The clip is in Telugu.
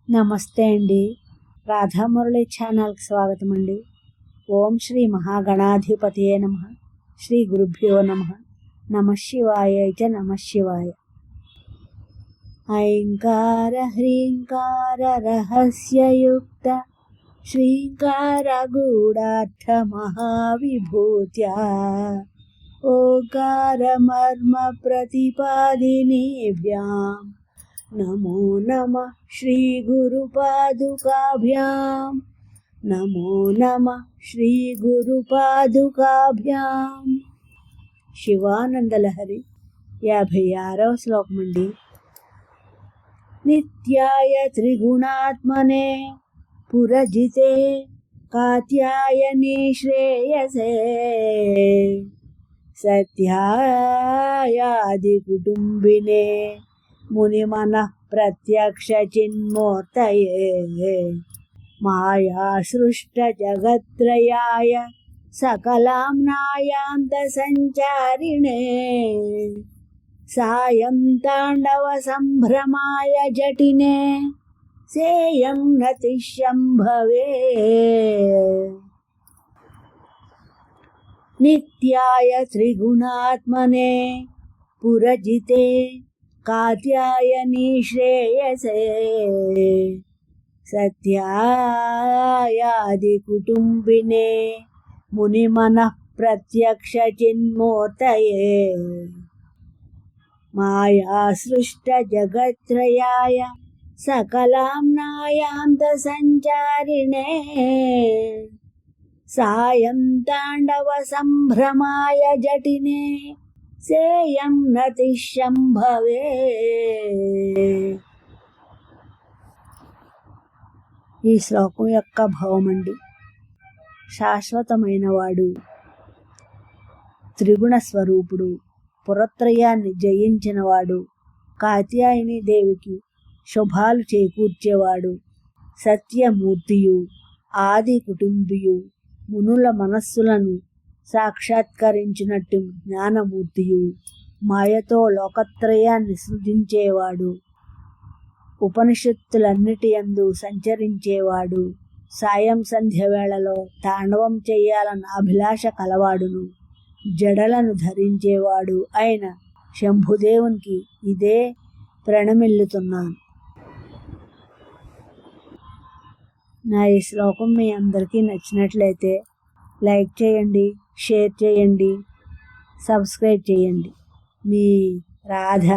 నమస్తే అండి. రాధామురళి ఛానల్కి స్వాగతం అండి. ఓం శ్రీ మహాగణాధిపతియే నమః. శ్రీ గురుభ్యో నమః. నమః శివాయ చ నమః శివాయ. ఐంకార హ్రీంకార రహస్యయుక్త శ్రీంకార గూఢార్థ మహావిభూత్యా ఓంకార మర్మ ప్రతిపాదినీభ్యాం నమో నమః శ్రీ గురుపాదుకాభ్యాం. నమో నమః శ్రీ గురుపాదుకాభ్యాం. శివానందలహరి 56వ శ్లోకం అండి. నిత్యాయ త్రిగుణాత్మనే పురజితే కాత్యాయని శ్రేయసే సత్యాయాది కుటుంబినే మునిమన ప్రత్యక్ష చిన్మూర్తయే మాయా సృష్ట జగత్రయాయ సకలాంనాయాంత సంచారిణే సాయం తాండవ సంభ్రమాయ జటినే సేయం నతిశంభవే. నిత్యాయ త్రిగుణాత్మనే పురజితే కాత్యాయని శ్రేయసే సత్యాయాది కుటుంబినే మునిమన ప్రత్యక్ష చిన్మూర్తయే మాయా సృష్ట జగత్రయాయ సకలాంనాయాంత సంచారిణే సాయం తాండవ సంభ్రమాయ జటినే సేయం నతిశంభవే. ఈ శ్లోకం యొక్క భావమండి. శాశ్వతమైన వాడు, త్రిగుణ స్వరూపుడు, పురత్రయాన్ని జయించినవాడు, కాత్యాయని దేవికి శుభాలు చేకూర్చేవాడు, సత్యమూర్తియు, ఆది కుటుంబియు, మునుల మనస్సులను సాక్షాత్కరించినట్టు జ్ఞానమూర్తియు, మాయతో లోకత్రయాన్ని సృజించేవాడు, ఉపనిషత్తులన్నిటి యందు సంచరించేవాడు, సాయం సంధ్య వేళలో తాండవం చెయ్యాలన్న అభిలాష కలవాడును, జడలను ధరించేవాడు అయిన శంభుదేవునికి ఇదే ప్రణమిల్లుతున్నాను. నా ఈ శ్లోకం మీ అందరికీ నచ్చినట్లయితే లైక్ చేయండి, షేర్ చేయండి, సబ్స్క్రైబ్ చేయండి. మీ రాధ.